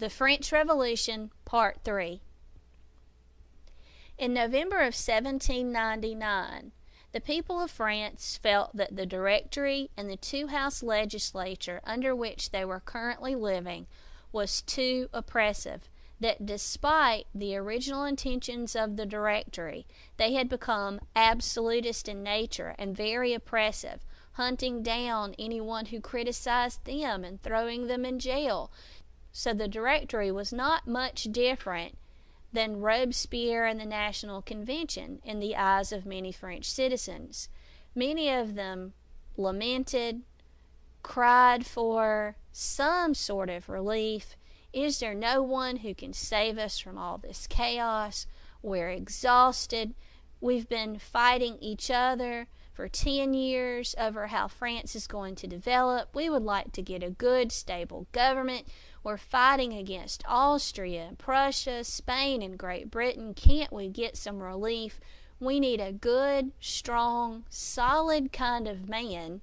The French Revolution, Part 3. In November of 1799, the people of France felt that the Directory and the two-house legislature under which they were currently living was too oppressive, that despite the original intentions of the Directory, they had become absolutist in nature and very oppressive, hunting down anyone who criticized them and throwing them in jail. So the Directory was not much different than Robespierre and the National Convention in the eyes of many French citizens. Many of them lamented, cried for some sort of relief. Is there no one who can save us from all this chaos? We're exhausted. We've been fighting each other for 10 years over how France is going to develop. We would like to get a good, stable government. We're fighting against Austria and Prussia, Spain and Great Britain. Can't we get some relief? We need a good, strong, solid kind of man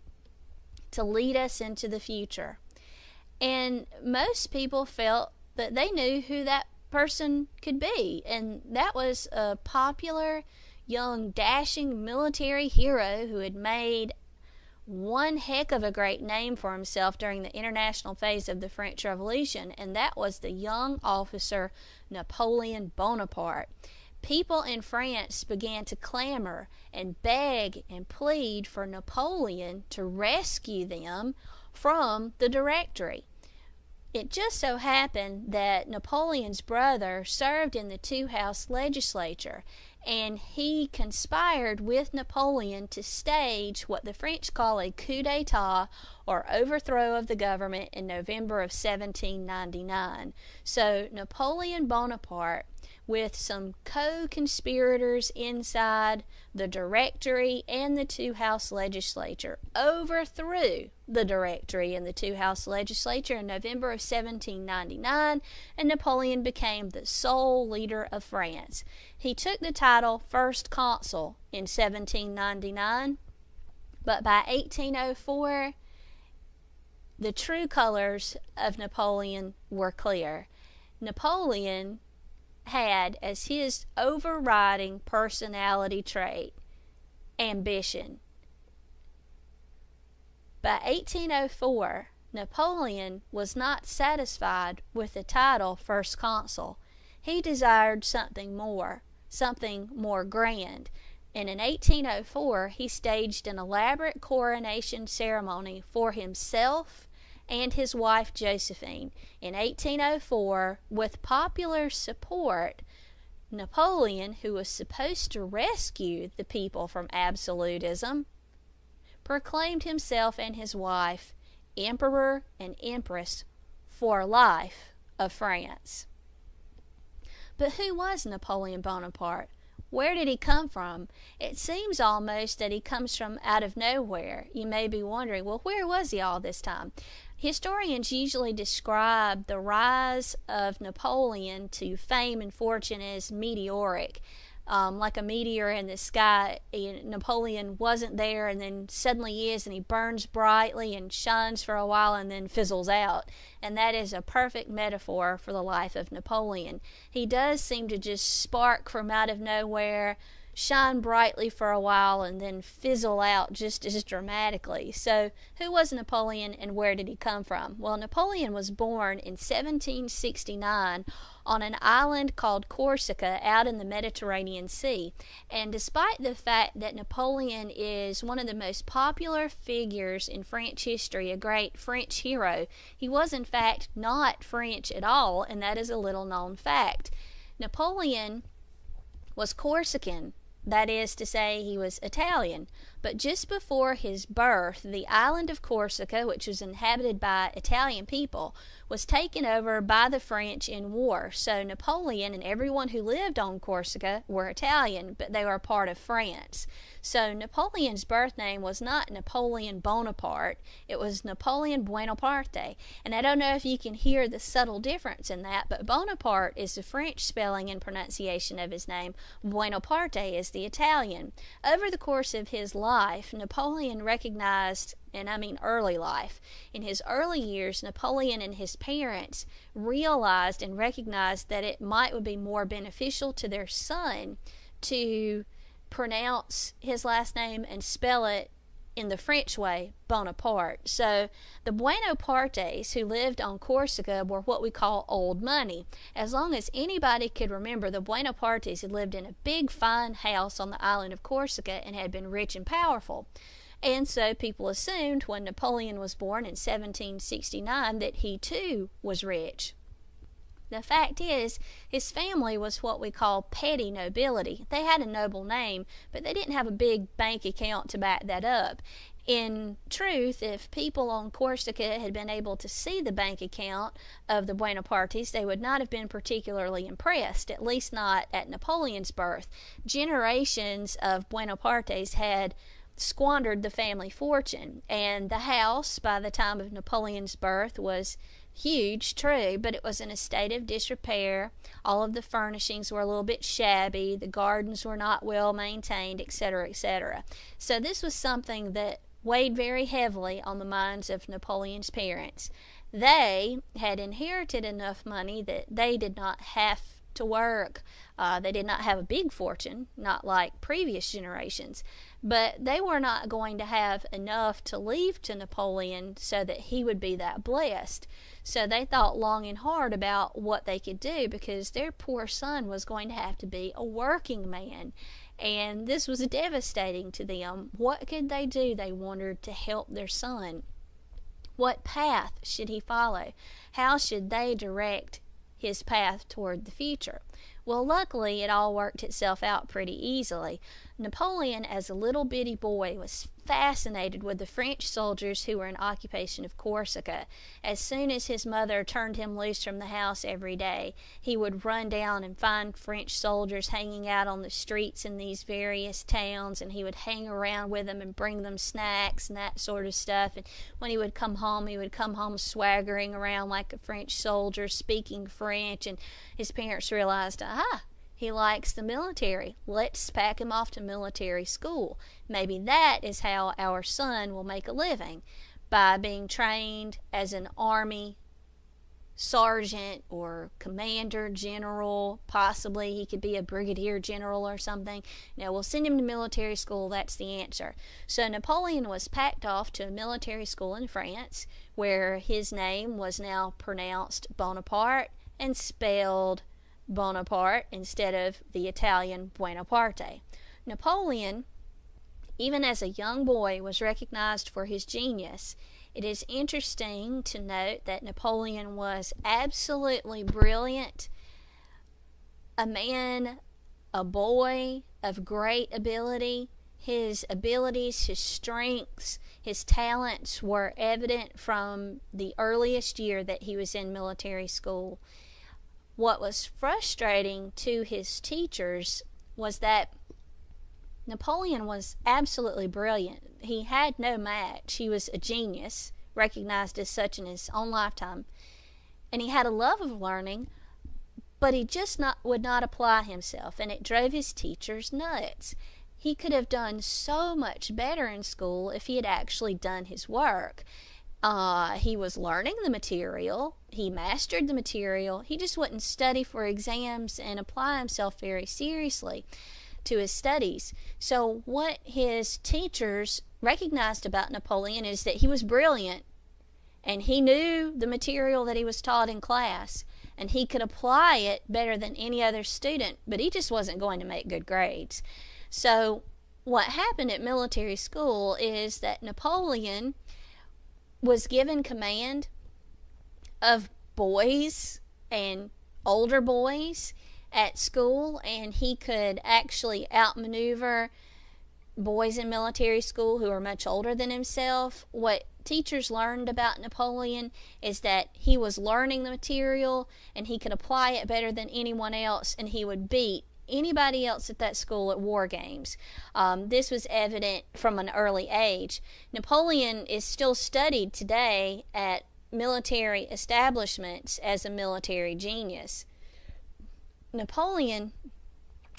to lead us into the future. And most people felt that they knew who that person could be. And that was a popular, young, dashing military hero who had made one heck of a great name for himself during the international phase of the French Revolution, and that was the young officer Napoleon Bonaparte. People in France began to clamor and beg and plead for Napoleon to rescue them from the Directory. It just so happened that Napoleon's brother served in the two-house legislature, and he conspired with Napoleon to stage what the French call a coup d'etat, or overthrow of the government, in November of 1799. So Napoleon Bonaparte, with some co-conspirators inside the Directory and the two-house legislature, overthrew the Directory and the two-house legislature in November of 1799, and Napoleon became the sole leader of France. He took the title First Consul in 1799, but by 1804, the true colors of Napoleon were clear. Napoleon had as his overriding personality trait ambition. By 1804, Napoleon was not satisfied with the title First Consul. He desired something more grand, and in 1804 he staged an elaborate coronation ceremony for himself and his wife Josephine. In 1804, with popular support, Napoleon, who was supposed to rescue the people from absolutism, proclaimed himself and his wife Emperor and Empress for life of France. But who was Napoleon Bonaparte? Where did he come from? It seems almost that he comes from out of nowhere. You may be wondering, well, where was he all this time? Historians usually describe the rise of Napoleon to fame and fortune as meteoric. Like a meteor in the sky. Napoleon wasn't there and then suddenly is, and he burns brightly and shines for a while and then fizzles out. And that is a perfect metaphor for the life of Napoleon. He does seem to just spark from out of nowhere, shine brightly for a while, and then fizzle out just as dramatically. So who was Napoleon and where did he come from? Well, Napoleon was born in 1769 on an island called Corsica out in the Mediterranean Sea. And despite the fact that Napoleon is one of the most popular figures in French history, a great French hero, he was in fact not French at all, and that is a little known fact. Napoleon was Corsican. That is to say, he was Italian. But just before his birth, the island of Corsica, which was inhabited by Italian people, was taken over by the French in war. So Napoleon and everyone who lived on Corsica were Italian, but they were part of France. So Napoleon's birth name was not Napoleon Bonaparte, it was Napoleon Buonaparte. And I don't know if you can hear the subtle difference in that, but Bonaparte is the French spelling and pronunciation of his name. Buonaparte is the Italian. Over the course of his life, life, Napoleon recognized, and I mean early life, in his early years, Napoleon and his parents realized and recognized that it might be more beneficial to their son to pronounce his last name and spell it in the French way, Bonaparte. So the Buonapartes who lived on Corsica were what we call old money. As long as anybody could remember, the Buonapartes had lived in a big fine house on the island of Corsica and had been rich and powerful. And so people assumed when Napoleon was born in 1769 that he too was rich. The fact is, his family was what we call petty nobility. They had a noble name, but they didn't have a big bank account to back that up. In truth, if people on Corsica had been able to see the bank account of the Buonapartes, they would not have been particularly impressed, at least not at Napoleon's birth. Generations of Buonapartes had squandered the family fortune, and the house, by the time of Napoleon's birth, was huge, true, but it was in a state of disrepair. All of the furnishings were a little bit shabby, the gardens were not well maintained, etc., etc. So this was something that weighed very heavily on the minds of Napoleon's parents. They had inherited enough money that they did not have to work. They did not have a big fortune, not like previous generations, but they were not going to have enough to leave to Napoleon so that he would be that blessed. So they thought long and hard about what they could do, because their poor son was going to have to be a working man, and this was devastating to them. What could they do, they wondered, to help their son? What path should he follow? How should they direct his path toward the future? Well, luckily, it all worked itself out pretty easily. Napoleon, as a little bitty boy, was fascinated with the French soldiers who were in occupation of Corsica. As soon as his mother turned him loose from the house every day, he would run down and find French soldiers hanging out on the streets in these various towns, and he would hang around with them and bring them snacks and that sort of stuff. And when he would come home swaggering around like a French soldier, speaking French, and his parents realized, aha, he likes the military. Let's pack him off to military school. Maybe that is how our son will make a living, by being trained as an army sergeant or commander general. Possibly he could be a brigadier general or something. We'll send him to military school. That's the answer. So Napoleon was packed off to a military school in France, where his name was now pronounced Bonaparte and spelled Bonaparte instead of the Italian Buonaparte. Napoleon, even as a young boy, was recognized for his genius. It is interesting to note that Napoleon was absolutely brilliant, a man, a boy of great ability. His abilities, his strengths, his talents were evident from the earliest year that he was in military school. What was frustrating to his teachers was that Napoleon was absolutely brilliant. He had no match. He was a genius, recognized as such in his own lifetime. And he had a love of learning, but he just would not apply himself, and it drove his teachers nuts. He could have done so much better in school if he had actually done his work. He was learning the material. He mastered the material. He just wouldn't study for exams and apply himself very seriously to his studies. So what his teachers recognized about Napoleon is that he was brilliant, and he knew the material that he was taught in class, and he could apply it better than any other student, but he just wasn't going to make good grades. So what happened at military school is that Napoleon was given command of boys and older boys at school, and he could actually outmaneuver boys in military school who were much older than himself. What teachers learned about Napoleon is that he was learning the material and he could apply it better than anyone else, and he would beat anybody else at that school at war games. This was evident from an early age. Napoleon is still studied today at military establishments as a military genius. Napoleon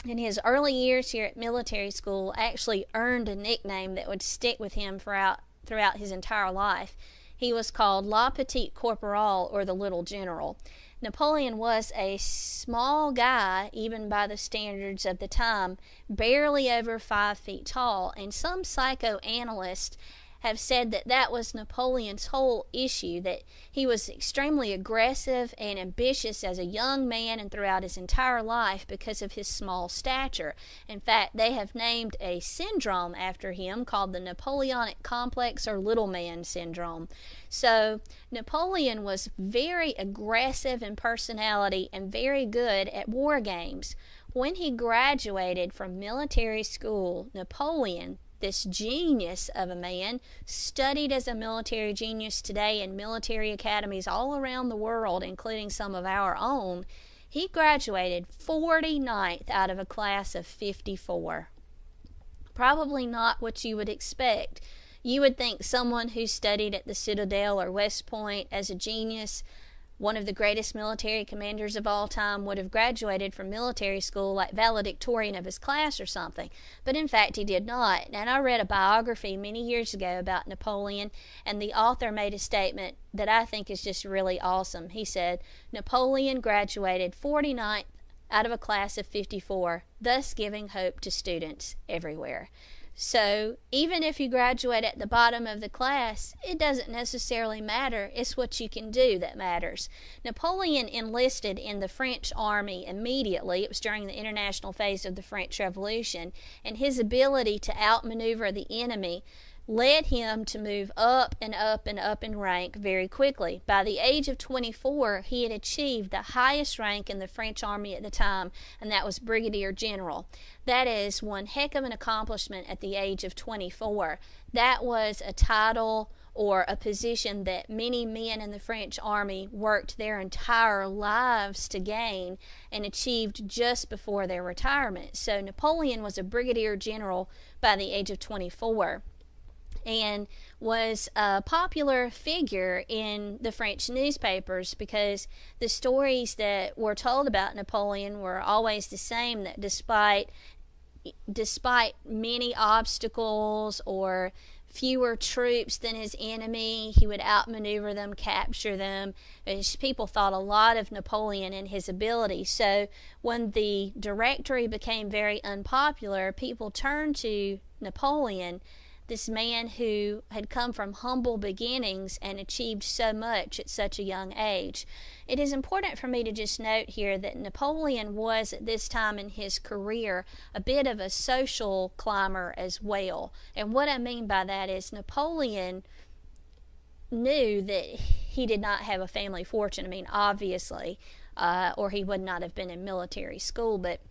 In his early years here at military school, actually earned a nickname that would stick with him throughout his entire life. He was called Le Petit Corporal, or the Little General. Napoleon was a small guy, even by the standards of the time, barely over 5 feet tall, and some psychoanalysts have said that that was Napoleon's whole issue, that he was extremely aggressive and ambitious as a young man and throughout his entire life because of his small stature. In fact, they have named a syndrome after him called the Napoleonic Complex, or Little Man Syndrome. So Napoleon was very aggressive in personality and very good at war games. When he graduated from military school, Napoleon, this genius of a man, studied as a military genius today in military academies all around the world, including some of our own. He graduated 49th out of a class of 54. Probably not what you would expect. You would think someone who studied at the Citadel or West Point as a genius, one of the greatest military commanders of all time, would have graduated from military school like valedictorian of his class or something. But in fact, he did not. And I read a biography many years ago about Napoleon, and the author made a statement that I think is just really awesome. He said, Napoleon graduated 49th out of a class of 54, thus giving hope to students everywhere. So even if you graduate at the bottom of the class, it doesn't necessarily matter. It's what you can do that matters. Napoleon enlisted in the French army immediately. It was during the international phase of the French Revolution, and his ability to outmaneuver the enemy led him to move up and up and up in rank very quickly. By the age of 24, he had achieved the highest rank in the French army at the time, and that was Brigadier General. That is one heck of an accomplishment at the age of 24. That was a title or a position that many men in the French army worked their entire lives to gain and achieved just before their retirement. So Napoleon was a Brigadier General by the age of 24. And was a popular figure in the French newspapers because the stories that were told about Napoleon were always the same, that despite many obstacles or fewer troops than his enemy, he would outmaneuver them, capture them. People thought a lot of Napoleon and his ability. So when the Directory became very unpopular, people turned to Napoleon, this man who had come from humble beginnings and achieved so much at such a young age. It is important for me to just note here that Napoleon was, at this time in his career, a bit of a social climber as well. And what I mean by that is Napoleon knew that he did not have a family fortune. I mean, obviously, or he would not have been in military school, but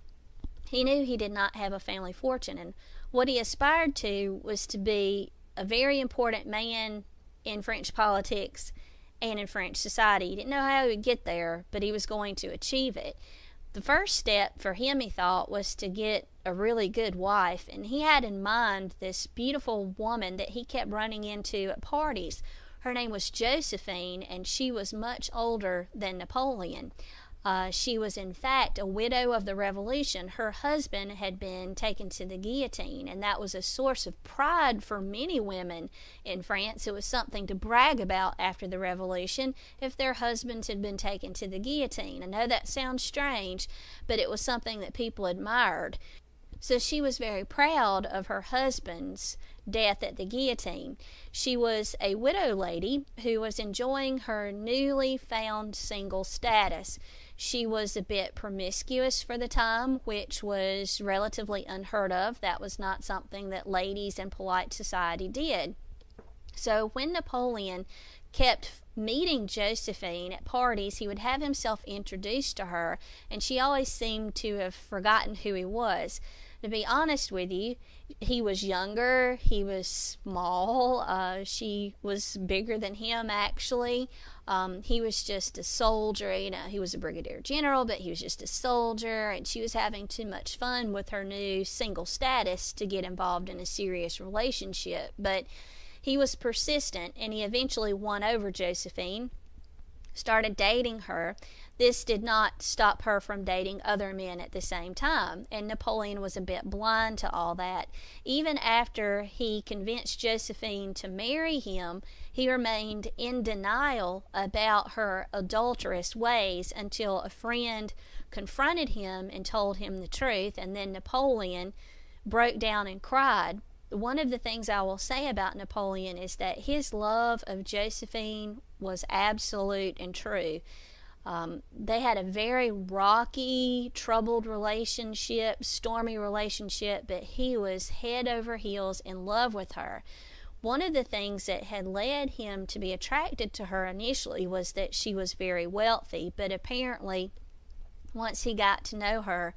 he knew he did not have a family fortune. And what he aspired to was to be a very important man in French politics and in French society. He didn't know how he would get there, but he was going to achieve it. The first step for him, he thought, was to get a really good wife, and he had in mind this beautiful woman that he kept running into at parties. Her name was Josephine, and she was much older than Napoleon. She was, in fact, a widow of the Revolution. Her husband had been taken to the guillotine, and that was a source of pride for many women in France. It was something to brag about after the Revolution if their husbands had been taken to the guillotine. I know that sounds strange, but it was something that people admired. So she was very proud of her husband's death at the guillotine. She was a widow lady who was enjoying her newly found single status. She was a bit promiscuous for the time, which was relatively unheard of. That was not something that ladies in polite society did. So when Napoleon kept meeting Josephine at parties, he would have himself introduced to her, and she always seemed to have forgotten who he was. To be honest with you, he was younger, he was small, she was bigger than him actually. He was just a soldier, he was a brigadier general, but he was just a soldier, and she was having too much fun with her new single status to get involved in a serious relationship. But he was persistent, and he eventually won over Josephine. started dating her, this did not stop her from dating other men at the same time, and Napoleon was a bit blind to all that. Even after he convinced Josephine to marry him, he remained in denial about her adulterous ways until a friend confronted him and told him the truth, and then Napoleon broke down and cried. One of the things I will say about Napoleon is that his love of Josephine was absolute and true. They had a very rocky, troubled relationship, stormy relationship, but he was head over heels in love with her. One of the things that had led him to be attracted to her initially was that she was very wealthy, but apparently once he got to know her,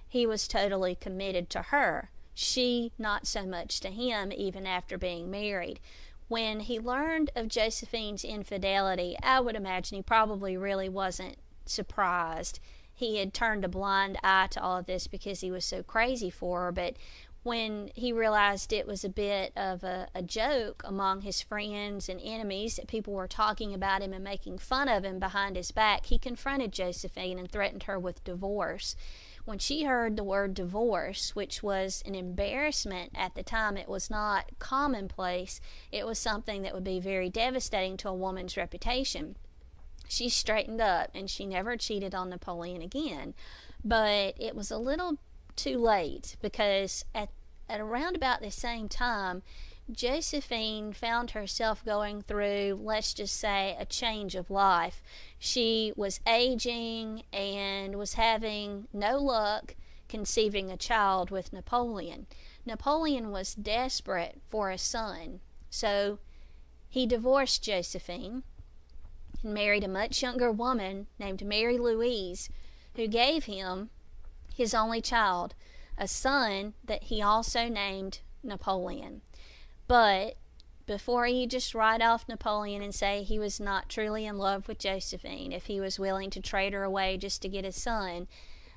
he was totally committed to her. She not so much to him, even after being married. When he learned of Josephine's infidelity, I would imagine he probably really wasn't surprised. He had turned a blind eye to all of this because he was so crazy for her, but when he realized it was a bit of a joke among his friends and enemies, that people were talking about him and making fun of him behind his back, he confronted Josephine and threatened her with divorce. When she heard the word divorce, which was an embarrassment at the time, it was not commonplace, it was something that would be very devastating to a woman's reputation. She straightened up and she never cheated on Napoleon again. But it was a little too late, because at around about the same time, Josephine found herself going through, let's just say, a change of life. She was aging and was having no luck conceiving a child with Napoleon. Napoleon was desperate for a son, so he divorced Josephine and married a much younger woman named Mary Louise, who gave him his only child, a son that he also named Napoleon. But before you just write off Napoleon and say he was not truly in love with Josephine, if he was willing to trade her away just to get a son,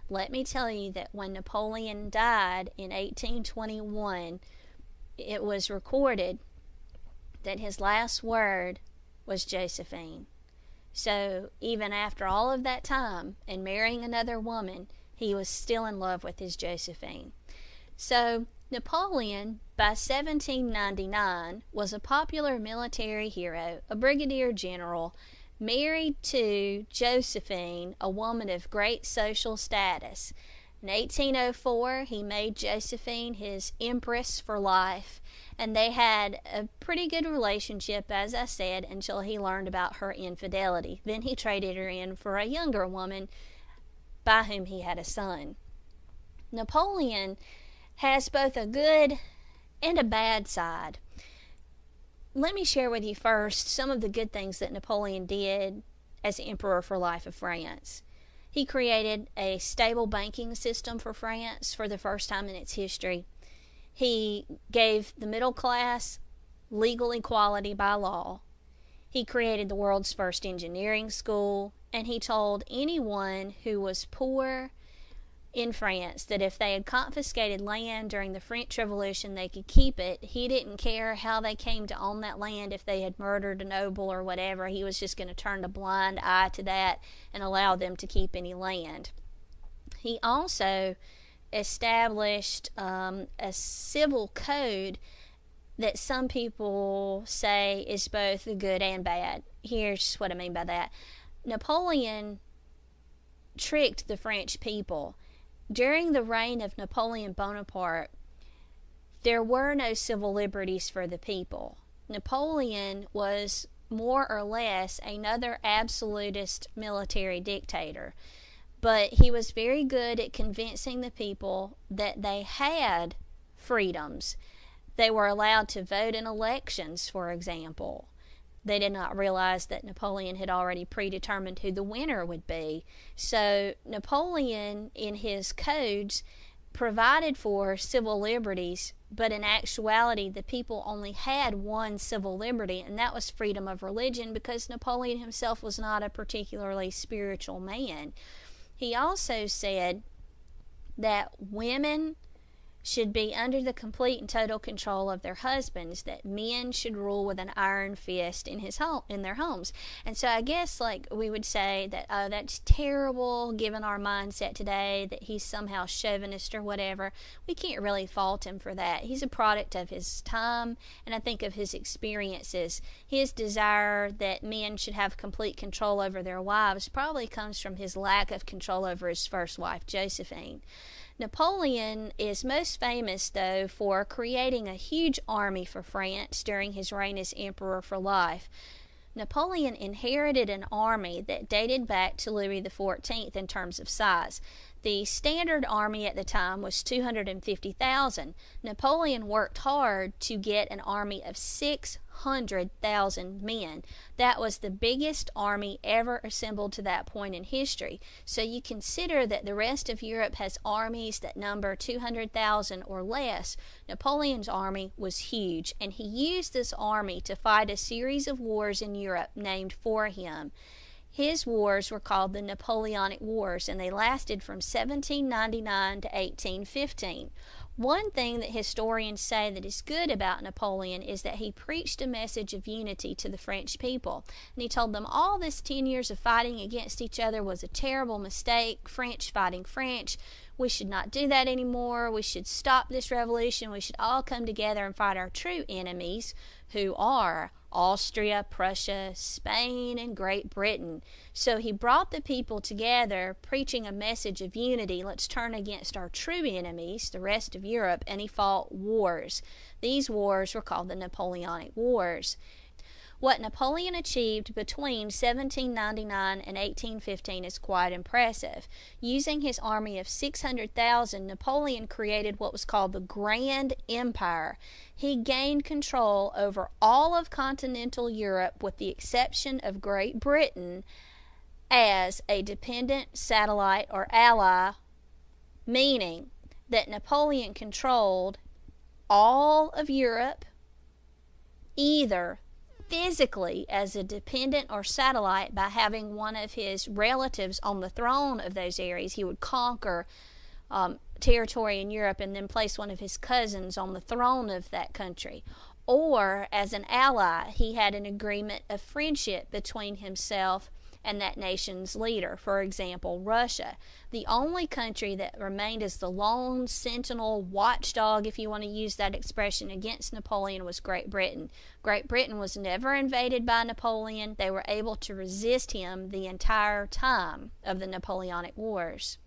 let me tell you that when Napoleon died in 1821, it was recorded that his last word was Josephine. So even after all of that time and marrying another woman, he was still in love with his Josephine. So Napoleon, by 1799, was a popular military hero, a brigadier general, married to Josephine, a woman of great social status. In 1804, he made Josephine his empress for life, and they had a pretty good relationship, as I said, until he learned about her infidelity. Then he traded her in for a younger woman by whom he had a son. Napoleon has both a good and a bad side. Let me share with you first some of the good things that Napoleon did as Emperor for Life of France. He created a stable banking system for France for the first time in its history. He gave the middle class legal equality by law. He created the world's first engineering school, and he told anyone who was poor in France that if they had confiscated land during the French Revolution, they could keep it. He didn't care how they came to own that land, if they had murdered a noble or whatever. He was just going to turn a blind eye to that and allow them to keep any land. He also established a civil code that some people say is both good and bad. Here's what I mean by that. Napoleon tricked the French people. During the reign of Napoleon Bonaparte, there were no civil liberties for the people. Napoleon was more or less another absolutist military dictator, but he was very good at convincing the people that they had freedoms. They were allowed to vote in elections, for example. They did not realize that Napoleon had already predetermined who the winner would be. So Napoleon, in his codes, provided for civil liberties, but in actuality the people only had one civil liberty, and that was freedom of religion, because Napoleon himself was not a particularly spiritual man. He also said that women should be under the complete and total control of their husbands, that men should rule with an iron fist in their homes. And so I guess like we would say that, oh, that's terrible given our mindset today, that he's somehow chauvinist or whatever. We can't really fault him for that. He's a product of his time, and I think of his experiences. His desire that men should have complete control over their wives probably comes from his lack of control over his first wife, Josephine. Napoleon is most famous, though, for creating a huge army for France during his reign as emperor for life. Napoleon inherited an army that dated back to Louis XIV in terms of size. The standard army at the time was 250,000. Napoleon worked hard to get an army of 600,000 men. That was the biggest army ever assembled to that point in history. So you consider that the rest of Europe has armies that number 200,000 or less. Napoleon's army was huge, and he used this army to fight a series of wars in Europe named for him. His wars were called the Napoleonic Wars, and they lasted from 1799 to 1815. One thing that historians say that is good about Napoleon is that he preached a message of unity to the French people. And he told them all this 10 years of fighting against each other was a terrible mistake, French fighting French. We should not do that anymore. We should stop this revolution. We should all come together and fight our true enemies, who are Austria, Prussia, Spain, and Great Britain. So he brought the people together, preaching a message of unity. Let's turn against our true enemies, the rest of Europe, and he fought wars. These wars were called the Napoleonic Wars. What Napoleon achieved between 1799 and 1815 is quite impressive. Using his army of 600,000, Napoleon created what was called the Grand Empire. He gained control over all of continental Europe with the exception of Great Britain as a dependent satellite or ally, meaning that Napoleon controlled all of Europe either physically as a dependent or satellite by having one of his relatives on the throne of those areas. He would conquer territory in Europe and then place one of his cousins on the throne of that country. Or as an ally, he had an agreement of friendship between himself and that nation's leader. For example, Russia. The only country that remained as the lone sentinel watchdog, if you want to use that expression, against Napoleon was Great Britain. Great Britain was never invaded by Napoleon. They were able to resist him the entire time of the Napoleonic Wars.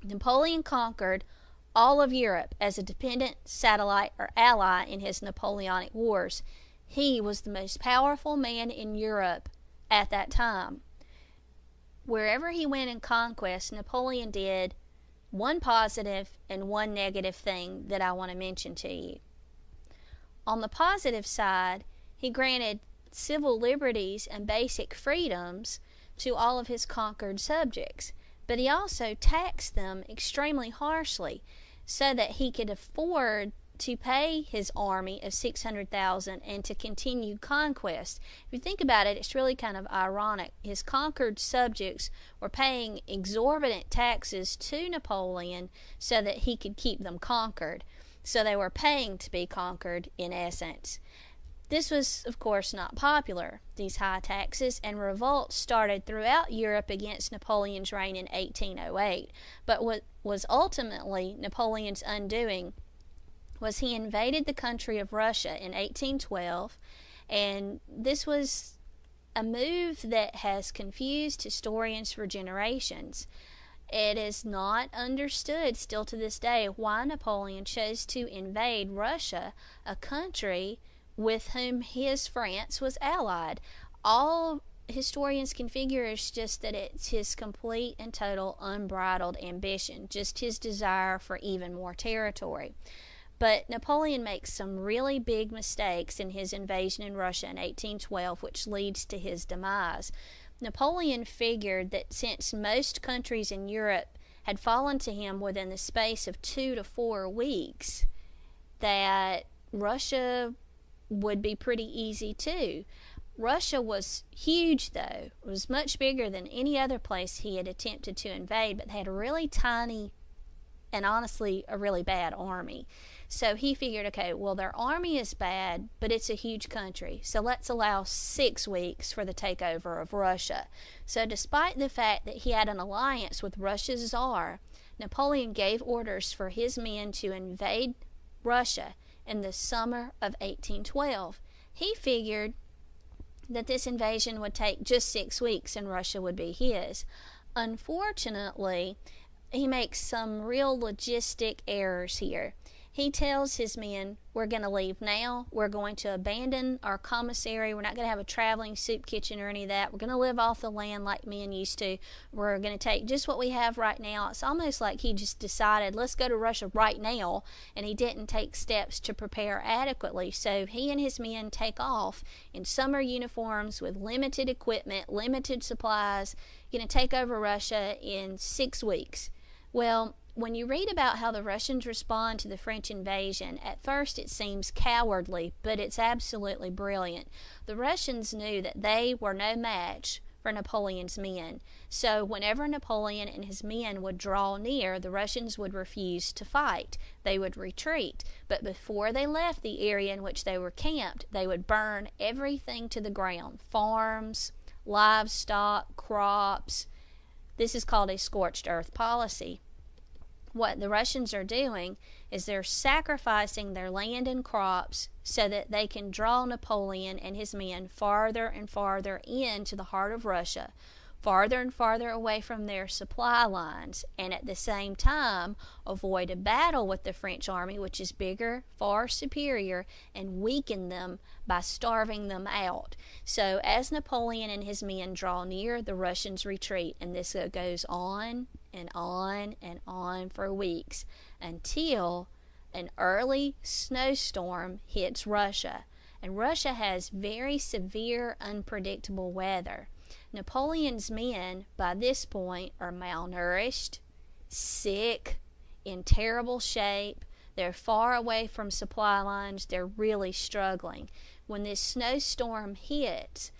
Napoleon conquered all of Europe as a dependent satellite or ally in his Napoleonic Wars. He was the most powerful man in Europe at that time. Wherever he went in conquest, Napoleon did one positive and one negative thing that I want to mention to you. On the positive side, he granted civil liberties and basic freedoms to all of his conquered subjects, but he also taxed them extremely harshly so that he could afford to pay his army of 600,000 and to continue conquest. If you think about it, it's really kind of ironic. His conquered subjects were paying exorbitant taxes to Napoleon so that he could keep them conquered. So they were paying to be conquered in essence. This was, of course, not popular, these high taxes, and revolts started throughout Europe against Napoleon's reign in 1808. But what was ultimately Napoleon's undoing was he invaded the country of Russia in 1812, and this was a move that has confused historians for generations. It is not understood still to this day why Napoleon chose to invade Russia, a country with whom his France was allied. All historians can figure is just that it's his complete and total unbridled ambition, just his desire for even more territory. But Napoleon makes some really big mistakes in his invasion in Russia in 1812, which leads to his demise. Napoleon figured that since most countries in Europe had fallen to him within the space of 2 to 4 weeks, that Russia would be pretty easy too. Russia was huge, though. It was much bigger than any other place he had attempted to invade, but they had a really tiny and honestly a really bad army. So he figured, okay, well, their army is bad, but it's a huge country, so let's allow 6 weeks for the takeover of Russia. So despite the fact that he had an alliance with Russia's Tsar, Napoleon gave orders for his men to invade Russia in the summer of 1812. He figured that this invasion would take just 6 weeks and Russia would be his. Unfortunately, he makes some real logistic errors here. He tells his men, we're going to leave now. We're going to abandon our commissary. We're not going to have a traveling soup kitchen or any of that. We're going to live off the land like men used to. We're going to take just what we have right now. It's almost like he just decided, let's go to Russia right now, and he didn't take steps to prepare adequately. So he and his men take off in summer uniforms with limited equipment, limited supplies, going to take over Russia in 6 weeks. Well, when you read about how the Russians respond to the French invasion, at first it seems cowardly, but it's absolutely brilliant. The Russians knew that they were no match for Napoleon's men. So whenever Napoleon and his men would draw near, the Russians would refuse to fight. They would retreat. But before they left the area in which they were camped, they would burn everything to the ground. Farms, livestock, crops. This is called a scorched earth policy. What the Russians are doing is they're sacrificing their land and crops so that they can draw Napoleon and his men farther and farther into the heart of Russia, farther and farther away from their supply lines, and at the same time avoid a battle with the French army, which is bigger, far superior, and weaken them by starving them out. So as Napoleon and his men draw near, the Russians retreat, and this goes on and on and on for weeks until an early snowstorm hits Russia. And Russia has very severe, unpredictable weather. Napoleon's men, by this point, are malnourished, sick, in terrible shape. They're far away from supply lines. They're really struggling. When this snowstorm hits,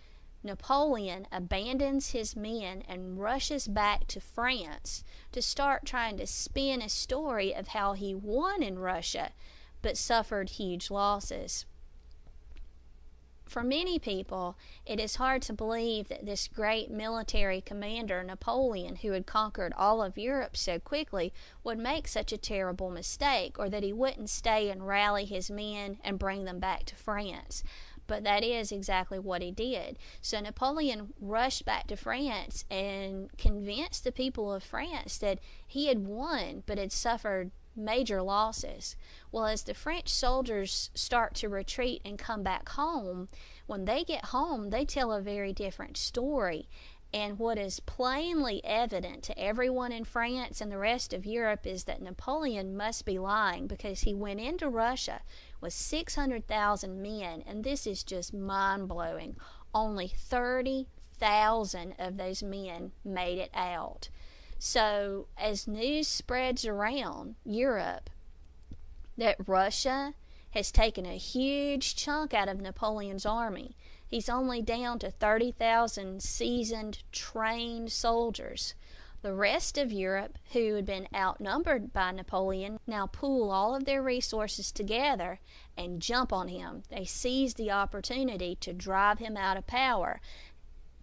Napoleon abandons his men and rushes back to France to start trying to spin a story of how he won in Russia, but suffered huge losses. For many people, it is hard to believe that this great military commander, Napoleon, who had conquered all of Europe so quickly, would make such a terrible mistake, or that he wouldn't stay and rally his men and bring them back to France. But that is exactly what he did. So Napoleon rushed back to France and convinced the people of France that he had won, but had suffered major losses. Well, as the French soldiers start to retreat and come back home, when they get home, they tell a very different story. And what is plainly evident to everyone in France and the rest of Europe is that Napoleon must be lying, because he went into Russia with 600,000 men, and this is just mind-blowing. Only 30,000 of those men made it out. So as news spreads around Europe that Russia has taken a huge chunk out of Napoleon's army, he's only down to 30,000 seasoned, trained soldiers. The rest of Europe, who had been outnumbered by Napoleon, now pool all of their resources together and jump on him. They seize the opportunity to drive him out of power.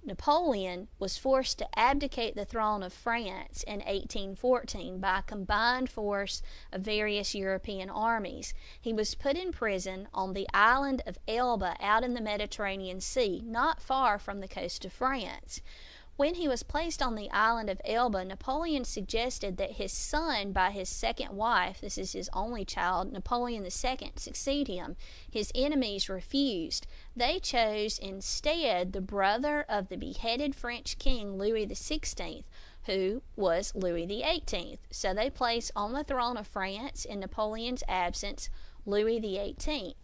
Napoleon was forced to abdicate the throne of France in 1814 by a combined force of various European armies. He was put in prison on the island of Elba out in the Mediterranean Sea, not far from the coast of France. When he was placed on the island of Elba, Napoleon suggested that his son by his second wife, this is his only child, Napoleon II, succeed him. His enemies refused. They chose instead the brother of the beheaded French king Louis XVI, who was Louis XVIII. So they placed on the throne of France in Napoleon's absence Louis XVIII.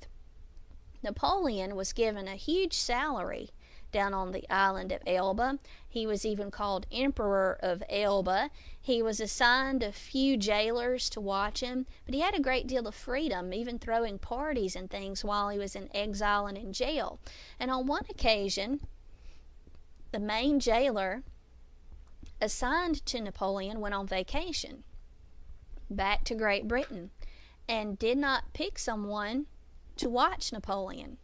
Napoleon was given a huge salary down on the island of Elba. He was even called Emperor of Elba. He was assigned a few jailers to watch him, but he had a great deal of freedom, even throwing parties and things while he was in exile and in jail. And on one occasion, the main jailer assigned to Napoleon went on vacation. back to Great Britain and did not pick someone to watch Napoleon.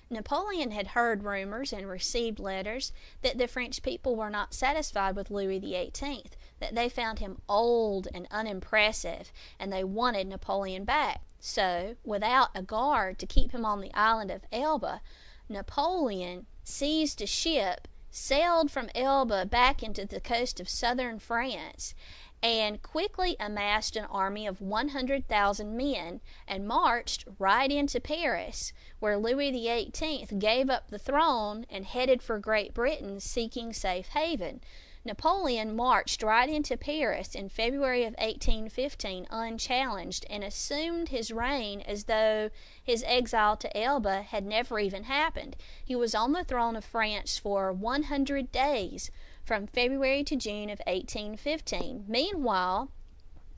Napoleon had heard rumors and received letters that the French people were not satisfied with Louis XVIII, that they found him old and unimpressive, and they wanted Napoleon back. So, without a guard to keep him on the island of Elba, Napoleon seized a ship, sailed from Elba back into the coast of southern France, and quickly amassed an army of 100,000 men and marched right into Paris, where Louis XVIII gave up the throne and headed for Great Britain seeking safe haven. Napoleon marched right into Paris in February of 1815 unchallenged and assumed his reign as though his exile to Elba had never even happened. He was on the throne of France for 100 days, from February to June of 1815. Meanwhile,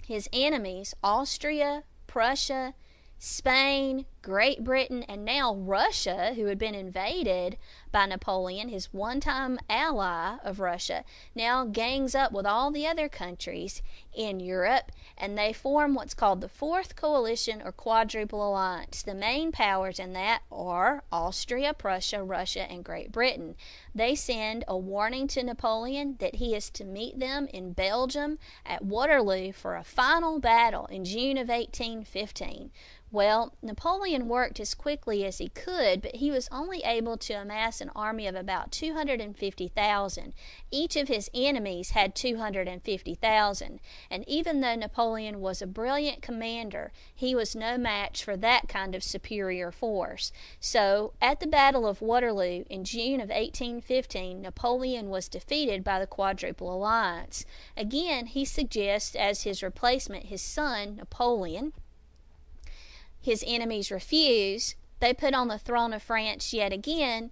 his enemies, Austria, Prussia, Spain, Great Britain, and now Russia, who had been invaded by Napoleon, his one-time ally of Russia, now gangs up with all the other countries in Europe, and they form what's called the Fourth Coalition or Quadruple Alliance. The main powers in that are Austria, Prussia, Russia, and Great Britain. They send a warning to Napoleon that he is to meet them in Belgium at Waterloo for a final battle in June of 1815. Well, Napoleon worked as quickly as he could, but he was only able to amass an army of about 250,000. Each of his enemies had 250,000, and even though Napoleon was a brilliant commander, he was no match for that kind of superior force. So, at the Battle of Waterloo in June of 1815, Napoleon was defeated by the Quadruple Alliance. Again, he suggests as his replacement his son, Napoleon. His enemies refuse. They put on the throne of France yet again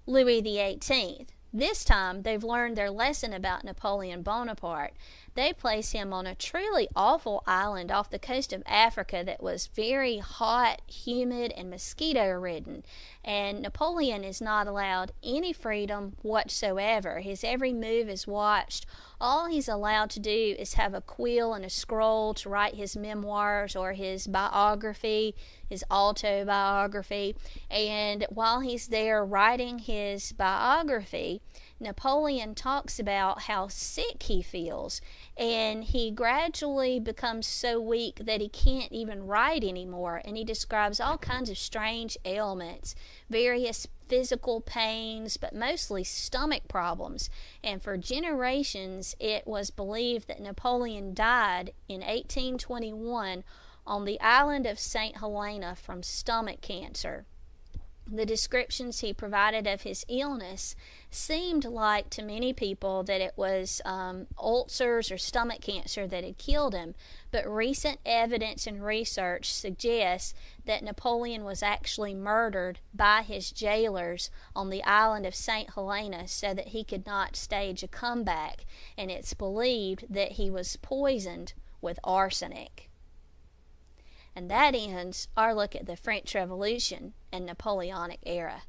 Louis XVIII. This time, they've learned their lesson about Napoleon Bonaparte. They place him on a truly awful island off the coast of Africa that was very hot, humid, and mosquito-ridden. And Napoleon is not allowed any freedom whatsoever. His every move is watched. All he's allowed to do is have a quill and a scroll to write his memoirs or his biography, his autobiography. And while he's there writing his biography, Napoleon talks about how sick he feels, and he gradually becomes so weak that he can't even write anymore, and he describes all kinds of strange ailments, various physical pains, but mostly stomach problems. And for generations it was believed that Napoleon died in 1821 on the island of St. Helena from stomach cancer. The descriptions he provided of his illness seemed like to many people that it was ulcers or stomach cancer that had killed him, but recent evidence and research suggests that Napoleon was actually murdered by his jailers on the island of St. Helena so that he could not stage a comeback, and it's believed that he was poisoned with arsenic. And that ends our look at the French Revolution and Napoleonic era.